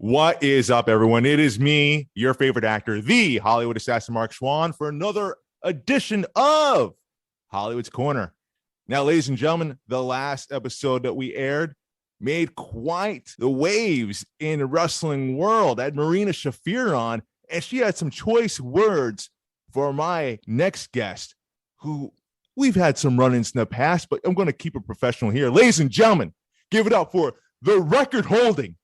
What is up, everyone? It is me, your favorite actor, the Hollywood assassin Mark Schwann, for another edition of Hollywood's Corner. Now, ladies and gentlemen, the last episode that we aired made quite the waves in the wrestling world. I had Marina Shafir on, and she had some choice words for my next guest, who we've had some run-ins in the past, but I'm going to keep it professional here. Ladies and gentlemen, give it up for the record-holding,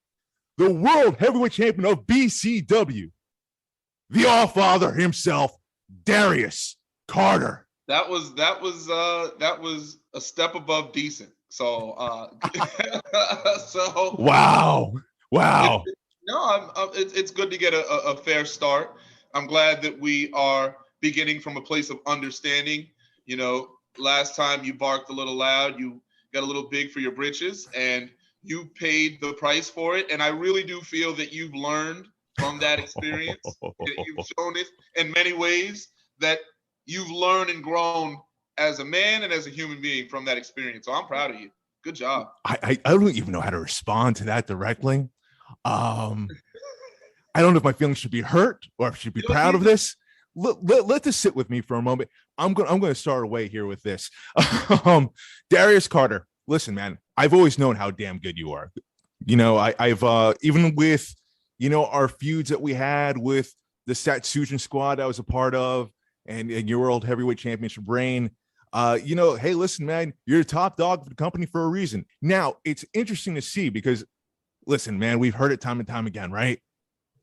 the world heavyweight champion of BCW, the All-Father himself, Darius Carter. That was a step above decent. So wow. It's good to get a fair start. I'm glad that we are beginning from a place of understanding. You know, last time you barked a little loud, you got a little big for your britches, and you paid the price for it. And I really do feel that you've learned from that experience. You've shown it in many ways that you've learned and grown as a man and as a human being from that experience. So I'm proud of you. Good job. I don't even know how to respond to that directly. I don't know if my feelings should be hurt or if I should be proud of this. Let this sit with me for a moment. I'm going to start away here with this. Darius Carter, listen, man, I've always known how damn good you are. You know, I've even with, you know, our feuds that we had with the Satsujin squad I was a part of, and your world heavyweight championship reign. You know, hey, listen, man, you're the top dog for the company for a reason. Now, it's interesting to see because, listen, man, we've heard it time and time again, right?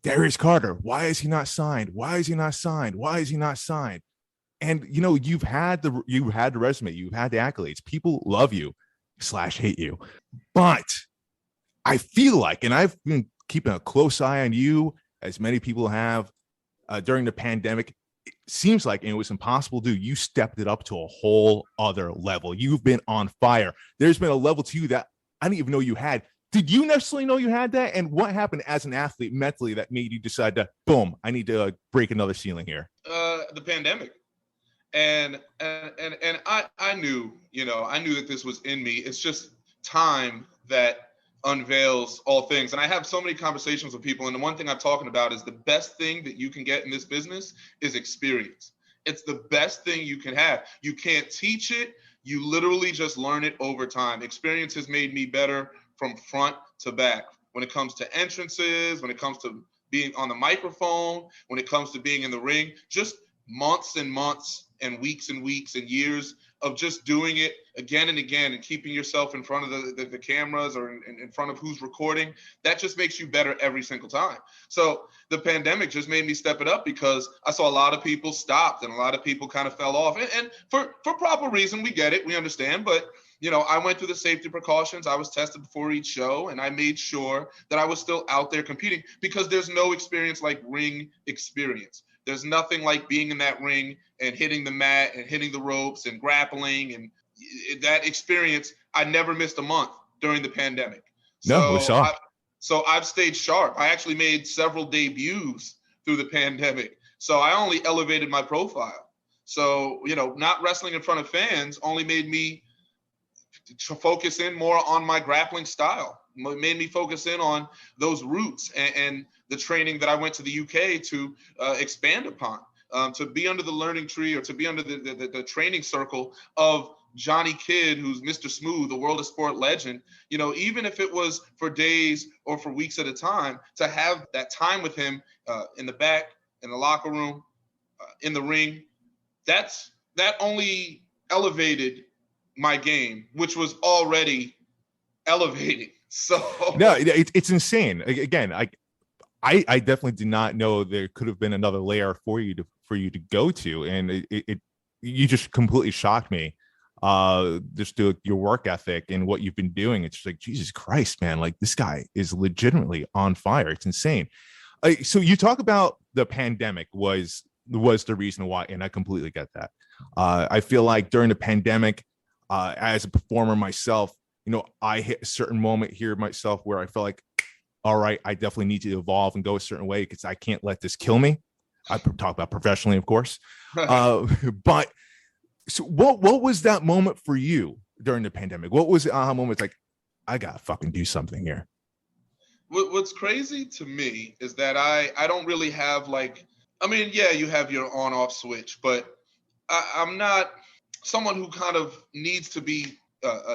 Darius Carter, why is he not signed? Why is he not signed? Why is he not signed? And, you know, you've had the resume, you've had the accolades. People love you / hate you. But I feel like, and I've been keeping a close eye on you, as many people have during the pandemic, it seems like, and it was impossible to do, you stepped it up to a whole other level. You've been on fire. There's been a level to you that I didn't even know you had. Did you necessarily know you had that? And what happened as an athlete mentally that made you decide to, boom, I need to break another ceiling here? The pandemic. And I knew, I knew that this was in me. It's just time that unveils all things. And I have so many conversations with people. And the one thing I'm talking about is the best thing that you can get in this business is experience. It's the best thing you can have. You can't teach it. You literally just learn it over time. Experience has made me better from front to back. When it comes to entrances, when it comes to being on the microphone, when it comes to being in the ring, just months and months and weeks and years of just doing it again and again and keeping yourself in front of the cameras or in front of who's recording, that just makes you better every single time. So the pandemic just made me step it up because I saw a lot of people stopped and a lot of people kind of fell off. And for proper reason, we get it, we understand. But, you know, I went through the safety precautions. I was tested before each show, and I made sure that I was still out there competing because there's no experience like ring experience. There's nothing like being in that ring and hitting the mat and hitting the ropes and grappling. And that experience, I never missed a month during the pandemic. No, we saw. So I've stayed sharp. I actually made several debuts through the pandemic. So I only elevated my profile. So, you know, not wrestling in front of fans only made me to focus in more on my grappling style. It made me focus in on those roots and the training that I went to the UK to expand upon, to be under the learning tree or to be under the training circle of Johnny Kidd, who's Mr. Smooth, the World of Sport legend. You know, even if it was for days or for weeks at a time, to have that time with him in the back, in the locker room, in the ring, that only elevated my game, which was already elevating. So no, it's insane. Again, I definitely did not know there could have been another layer for you to go to, and you just completely shocked me. Just your work ethic and what you've been doing. It's just like, Jesus Christ, man! Like, this guy is legitimately on fire. It's insane. So you talk about the pandemic was the reason why, and I completely get that. I feel like during the pandemic, as a performer myself, you know, I hit a certain moment here myself where I felt like, all right, I definitely need to evolve and go a certain way because I can't let this kill me. I talk about professionally, of course. But so what was that moment for you during the pandemic? What was the aha moment? Like, I gotta fucking do something here. What's crazy to me is that I don't really have like, I mean, yeah, you have your on off switch, but I'm not someone who kind of needs to be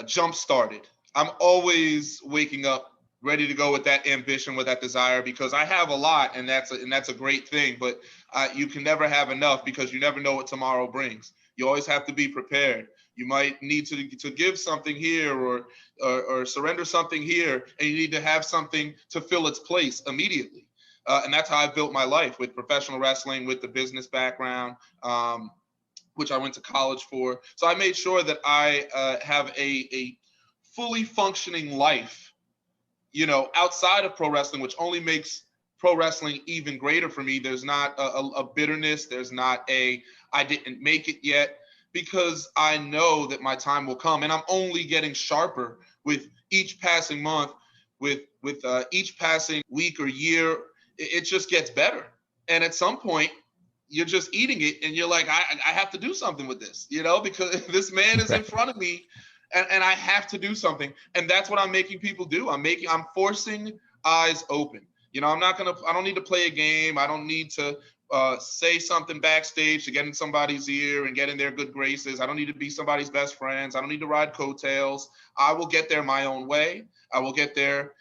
jump started. I'm always waking up ready to go with that ambition, with that desire, because I have a lot, and that's a great thing. But you can never have enough because you never know what tomorrow brings. You always have to be prepared. You might need to give something here or surrender something here, and you need to have something to fill its place immediately. And that's how I built my life with professional wrestling, with the business background. Which I went to college for. So I made sure that I have a fully functioning life, outside of pro wrestling, which only makes pro wrestling even greater for me. There's not a bitterness. There's not I didn't make it yet, because I know that my time will come, and I'm only getting sharper with each passing month, with each passing week or year. It just gets better. And at some point, you're just eating it, and you're like, I have to do something with this, because this man is in front of me, and I have to do something. And that's what I'm making people do. I'm forcing eyes open. I don't need to play a game. I don't need to say something backstage to get in somebody's ear and get in their good graces. I don't need to be somebody's best friends. I don't need to ride coattails. I will get there my own way. I will get there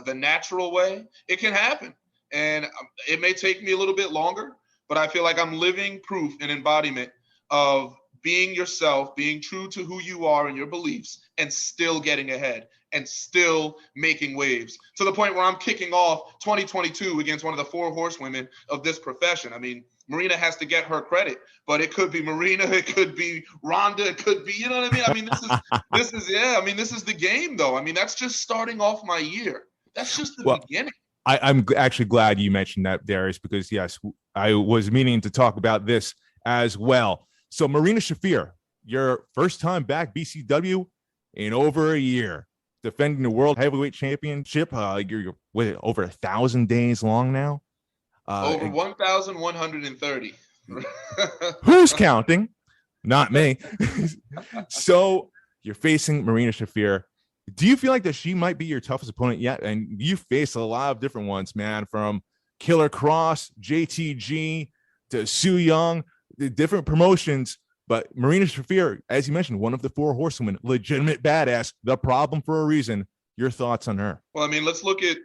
the natural way. It can happen. And it may take me a little bit longer, but I feel like I'm living proof and embodiment of being yourself, being true to who you are and your beliefs, and still getting ahead and still making waves, to the point where I'm kicking off 2022 against one of the four horsewomen of this profession. I mean, Marina has to get her credit, but it could be Marina, it could be Rhonda, it could be, you know what I mean? I mean, this is the game, though. I mean, that's just starting off my year. That's just the beginning. I'm actually glad you mentioned that, Darius, because yes, I was meaning to talk about this as well. So Marina Shafir, your first time back BCW in over a year, defending the World Heavyweight Championship. You're over 1,000 days long now. Over 1,130. Who's counting? Not me. So you're facing Marina Shafir. Do you feel like that she might be your toughest opponent yet? And you face a lot of different ones, man, from Killer Cross, JTG to Su Young, the different promotions. But Marina Shafir, as you mentioned, one of the four horsewomen, legitimate badass, the problem for a reason. Your thoughts on her? Well, I mean, let's look at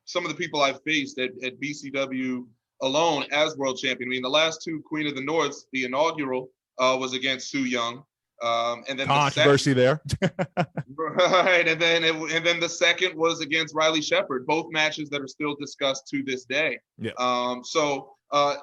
some of the people I've faced at BCW alone as world champion. I mean, the last two, Queen of the North, the inaugural was against Su Young. And then controversy there. Right. And then the second was against Riley Shepard, both matches that are still discussed to this day. Yeah. So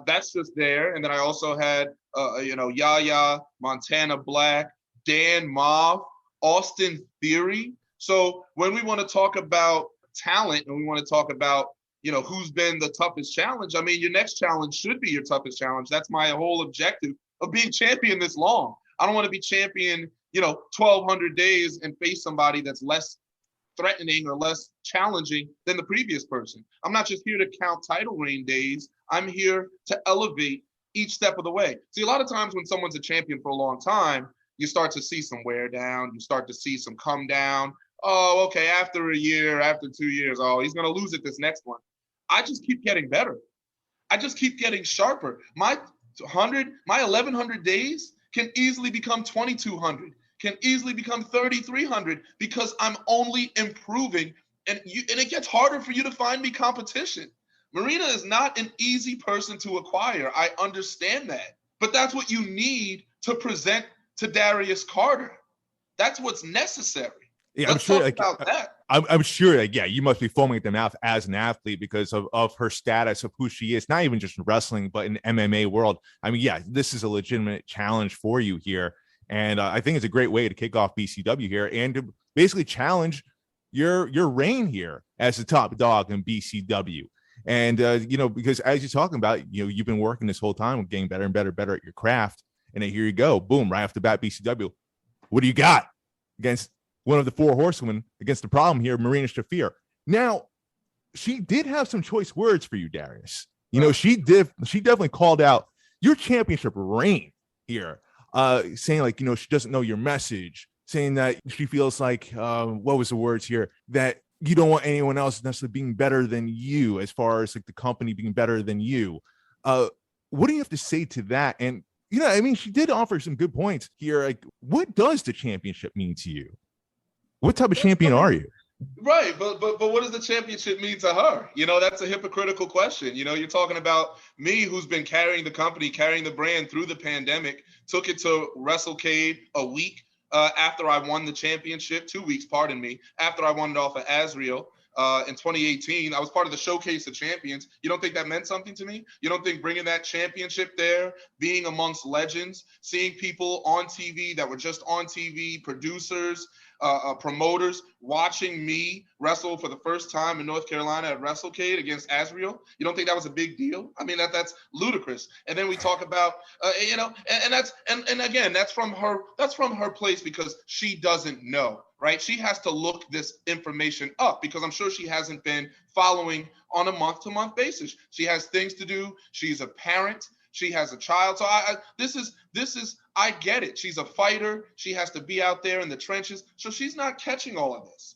that's just there. And then I also had, Yaya, Montana Black, Dan Mauve, Austin Theory. So when we want to talk about talent and we want to talk about, who's been the toughest challenge, I mean, your next challenge should be your toughest challenge. That's my whole objective of being champion this long. I don't want to be champion, 1,200 days and face somebody that's less threatening or less challenging than the previous person. I'm not just here to count title reign days. I'm here to elevate each step of the way. See, a lot of times when someone's a champion for a long time, you start to see some wear down. You start to see some come down. Oh, okay, after a year, after 2 years, oh, he's going to lose it this next one. I just keep getting better. I just keep getting sharper. My 1,100 days can easily become 2,200, can easily become 3,300, because I'm only improving, and it gets harder for you to find me competition. Marina is not an easy person to acquire. I understand that, but that's what you need to present to Darius Carter. That's what's necessary. Yeah, Let's talk about that. I'm sure that, yeah, you must be foaming at the mouth as an athlete because of her status, of who she is, not even just in wrestling, but in the MMA world. I mean, yeah, this is a legitimate challenge for you here. And I think it's a great way to kick off BCW here and to basically challenge your reign here as the top dog in BCW. And, because as you're talking about, you've been working this whole time with getting better and better at your craft. And then here you go, boom, right off the bat, BCW. What do you got against one of the four horsewomen, against the problem here, Marina Shafir? Now, she did have some choice words for you, Darius. She definitely called out your championship reign here, saying she doesn't know your message, saying that she feels like, what was the words here, that you don't want anyone else necessarily being better than you, as far as like the company being better than you. What do you have to say to that? And I mean, she did offer some good points here. Like, what does the championship mean to you? What type of champion are you? Right, but what does the championship mean to her? That's a hypocritical question. You're talking about me, who's been carrying the company, carrying the brand through the pandemic, took it to WrestleCade a week after I won the championship, 2 weeks, pardon me, after I won it off of Azriel. In 2018, I was part of the Showcase of Champions. You don't think that meant something to me? You don't think bringing that championship there, being amongst legends, seeing people on TV that were just on TV, producers, promoters watching me wrestle for the first time in North Carolina at WrestleCade against Azriel, you don't think that was a big deal? I mean, that's ludicrous. And then we talk about, and again, that's from her place, because she doesn't know, right? She has to look this information up, because I'm sure she hasn't been following on a month-to-month basis. She has things to do. She's a parent. She has a child. So this is I get it. She's a fighter. She has to be out there in the trenches. So she's not catching all of this.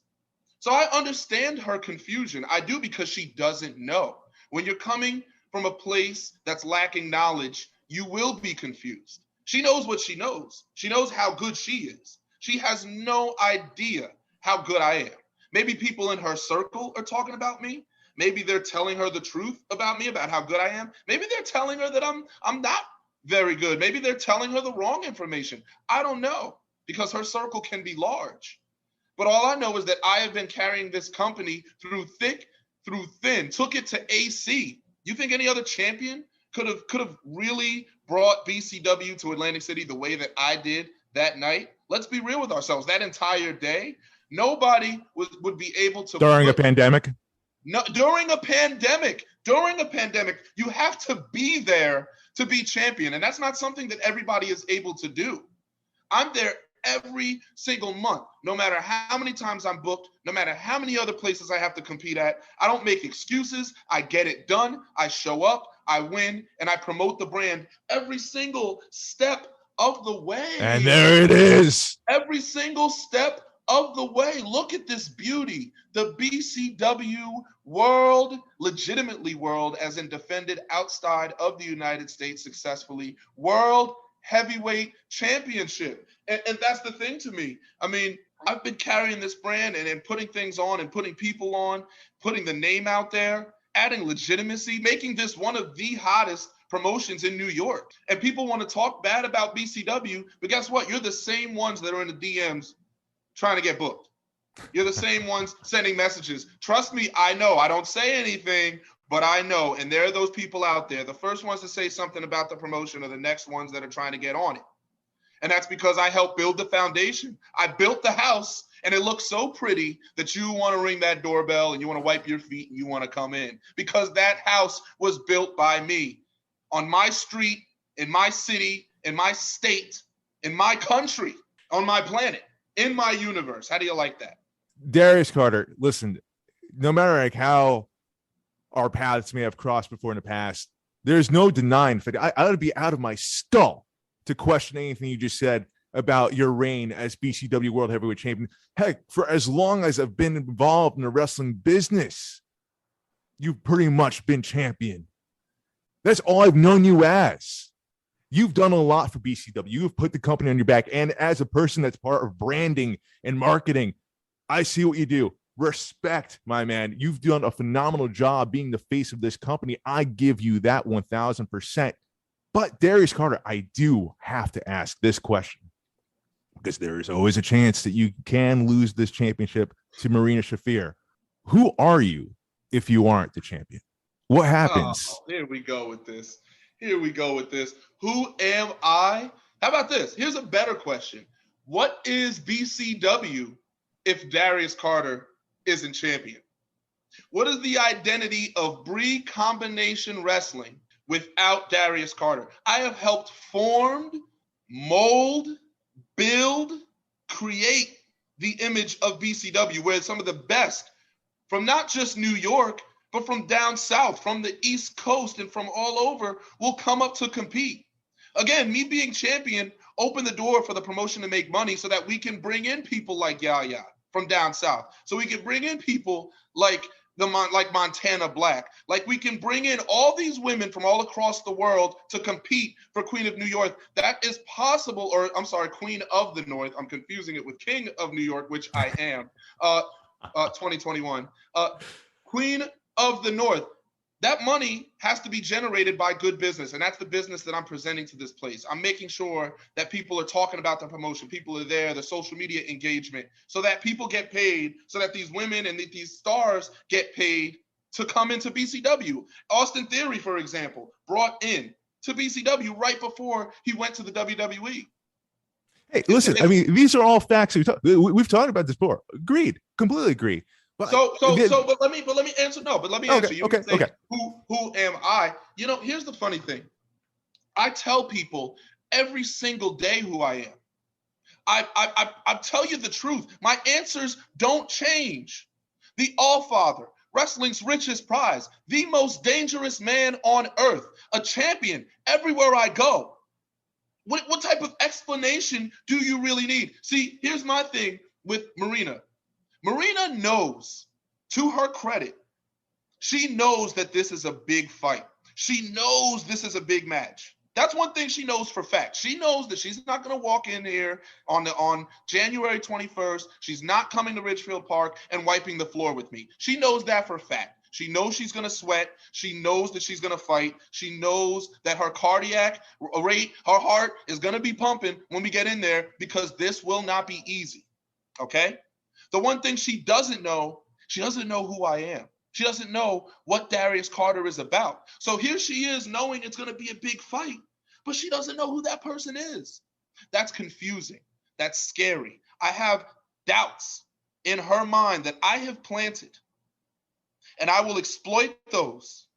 So I understand her confusion. I do, because she doesn't know. When you're coming from a place that's lacking knowledge, you will be confused. She knows what she knows. She knows how good she is. She has no idea how good I am. Maybe people in her circle are talking about me. Maybe they're telling her the truth about me, about how good I am. Maybe they're telling her that I'm not very good. Maybe they're telling her the wrong information. I don't know, because her circle can be large. But all I know is that I have been carrying this company through thick, through thin, took it to AC. You think any other champion could have really brought BCW to Atlantic City the way that I did that night? Let's be real with ourselves. That entire day, nobody would be able to. During a pandemic? No, during a pandemic, you have to be there to be champion. And that's not something that everybody is able to do. I'm there every single month, no matter how many times I'm booked, no matter how many other places I have to compete at. I don't make excuses. I get it done. I show up, I win, and I promote the brand every single step of the way. And there it is. Every single step of the way. Look at this beauty. The BCW world, legitimately world, as in defended outside of the United States successfully, world heavyweight championship. And that's the thing to me. I mean, I've been carrying this brand and putting things on and putting people on, putting the name out there, adding legitimacy, making this one of the hottest promotions in New York. And people want to talk bad about BCW, but guess what? You're the same ones that are in the DMs trying to get booked. You're the same ones sending messages. Trust me, I know. I don't say anything, but I know. And there are those people out there. The first ones to say something about the promotion are the next ones that are trying to get on it. And that's because I helped build the foundation. I built the house, and it looks so pretty that you want to ring that doorbell and you want to wipe your feet and you want to come in, because that house was built by me on my street, in my city, in my state, in my country, on my planet, in my universe. How do you like that? Darius Carter, listen, no matter like how our paths may have crossed before in the past, there's no denying that I would be out of my skull to question anything you just said about your reign as BCW World Heavyweight Champion. Heck, for as long as I've been involved in the wrestling business, you've pretty much been champion. That's all I've known you as. You've done a lot for BCW. You've put the company on your back. And as a person that's part of branding and marketing, I see what you do. Respect, my man. You've done a phenomenal job being the face of this company. I give you that 1,000%. But Darius Carter, I do have to ask this question, because there is always a chance that you can lose this championship to Marina Shafir. Who are you if you aren't the champion? What happens? Oh, here we go with this. Who am I? How about this? Here's a better question. What is BCW if Darius Carter isn't champion? What is the identity of Bree Combination Wrestling without Darius Carter? I have helped form, mold, build, create the image of BCW, where some of the best from not just New York, but from down south, from the East Coast, and from all over will come up to compete. Again, me being champion opened the door for the promotion to make money so that we can bring in people like Yaya, from down south. So we can bring in people like Montana Black. Like we can bring in all these women from all across the world to compete for Queen of New York. That is possible, or I'm sorry, Queen of the North. I'm confusing it with King of New York, which I am. 2021. Queen of the North. That money has to be generated by good business, and that's the business that I'm presenting to this place. I'm making sure that people are talking about the promotion, people are there, the social media engagement, so that people get paid, so that these women and these stars get paid to come into BCW. Austin Theory, for example, brought in to BCW right before he went to the WWE. Hey, listen, I mean, these are all facts. We've talked about this before. Agreed. Completely agree. But let me answer. No, but let me answer. You can say, who am I? You know, here's the funny thing. I tell people every single day who I am. I tell you the truth. My answers don't change. The All-Father, wrestling's richest prize, the most dangerous man on earth, a champion everywhere I go. What type of explanation do you really need? See, here's my thing with Marina. Marina knows, to her credit, she knows that this is a big fight. She knows this is a big match. That's one thing she knows for fact. She knows that she's not going to walk in here on January 21st. She's not coming to Ridgefield Park and wiping the floor with me. She knows that for fact. She knows she's going to sweat. She knows that she's going to fight. She knows that her cardiac rate, her heart is going to be pumping when we get in there, because this will not be easy. Okay? The one thing she doesn't know who I am. She doesn't know what Darius Carter is about. So here she is knowing it's going to be a big fight, but she doesn't know who that person is. That's confusing. That's scary. I have doubts in her mind that I have planted, and I will exploit those,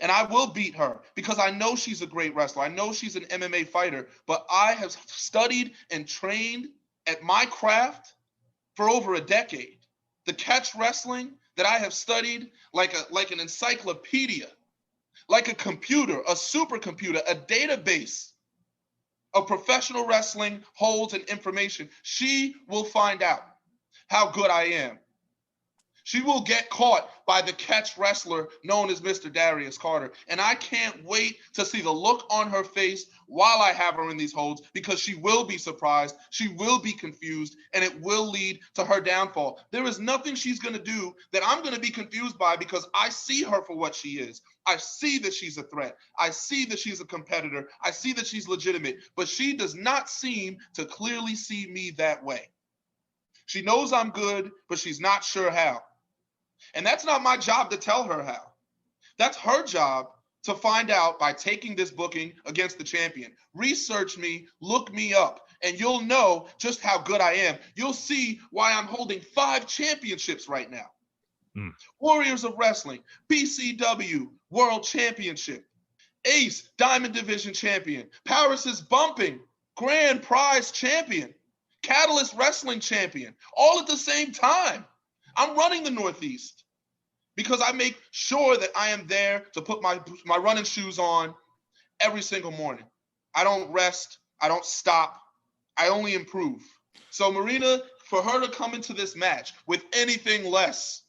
and I will beat her, because I know she's a great wrestler. I know she's an MMA fighter, but I have studied and trained at my craft for over a decade. The catch wrestling that I have studied like an encyclopedia, like a computer, a supercomputer, a database of professional wrestling holds and information. She will find out how good I am. She will get caught by the catch wrestler known as Mr. Darius Carter. And I can't wait to see the look on her face while I have her in these holds, because she will be surprised, she will be confused, and it will lead to her downfall. There is nothing she's going to do that I'm going to be confused by, because I see her for what she is. I see that she's a threat. I see that she's a competitor. I see that she's legitimate, but she does not seem to clearly see me that way. She knows I'm good, but she's not sure how. And that's not my job to tell her how. That's her job to find out by taking this booking against the champion. Research me, look me up, and you'll know just how good I am. You'll see why I'm holding 5 championships right now. Warriors of Wrestling, BCW World Championship, Ace Diamond Division Champion, Paris is Bumping Grand Prize Champion, Catalyst Wrestling Champion, all at the same time. I'm running the Northeast because I make sure that I am there to put my running shoes on every single morning. I don't rest. I don't stop. I only improve. So Marina, for her to come into this match with anything less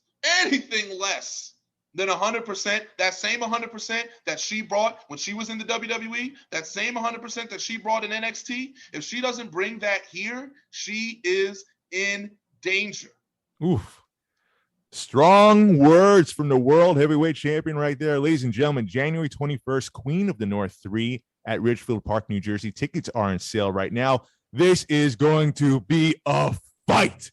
than 100%, that same 100% that she brought when she was in the WWE, that same 100% that she brought in NXT, if she doesn't bring that here, she is in danger. Oof. Strong words from the world heavyweight champion right there. Ladies and gentlemen, January 21st, Queen of the North 3 at Ridgefield Park, New Jersey. Tickets are on sale right now. This is going to be a fight.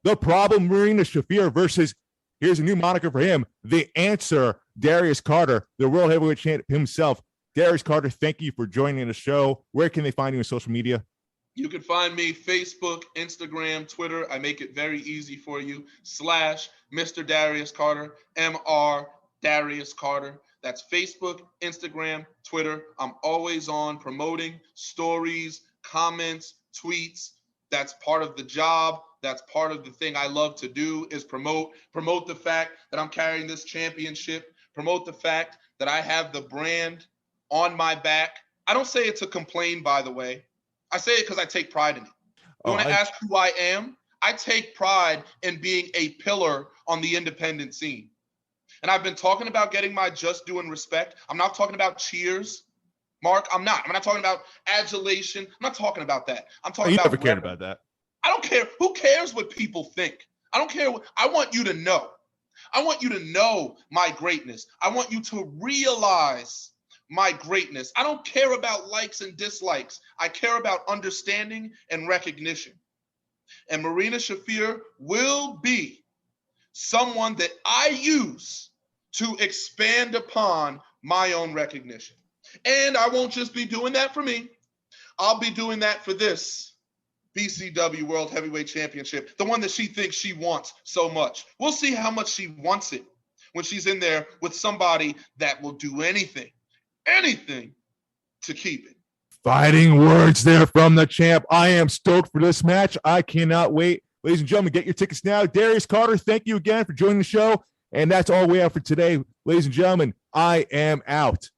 The Problem, Marina Shafir versus, here's a new moniker for him, The Answer, Darius Carter, the world heavyweight champion himself. Darius Carter, thank you for joining the show. Where can they find you on social media? You can find me Facebook, Instagram, Twitter. I make it very easy for you. / Mr. Darius Carter, Mr. Darius Carter. That's Facebook, Instagram, Twitter. I'm always on promoting stories, comments, tweets. That's part of the job. That's part of the thing I love to do, is promote the fact that I'm carrying this championship, promote the fact that I have the brand on my back. I don't say it to complain, by the way. I say it because I take pride in it. You want to ask who I am? I take pride in being a pillar on the independent scene. And I've been talking about getting my just due and respect. I'm not talking about cheers, Mark. I'm not talking about adulation. I'm not talking about that. I'm talking You about never cared about that. I don't care. Who cares what people think? I don't care. I want you to know. I want you to know my greatness. I want you to realize my greatness. I don't care about likes and dislikes. I care about understanding and recognition. And Marina Shafir will be someone that I use to expand upon my own recognition. And I won't just be doing that for me. I'll be doing that for this BCW World Heavyweight Championship, the one that she thinks she wants so much. We'll see how much she wants it when she's in there with somebody that will do anything to keep it. Fighting words there from the champ. I am stoked for this match. I cannot wait. Ladies and gentlemen, get your tickets now. Darius Carter, thank you again for joining the show. And that's all we have for today. Ladies and gentlemen, I am out.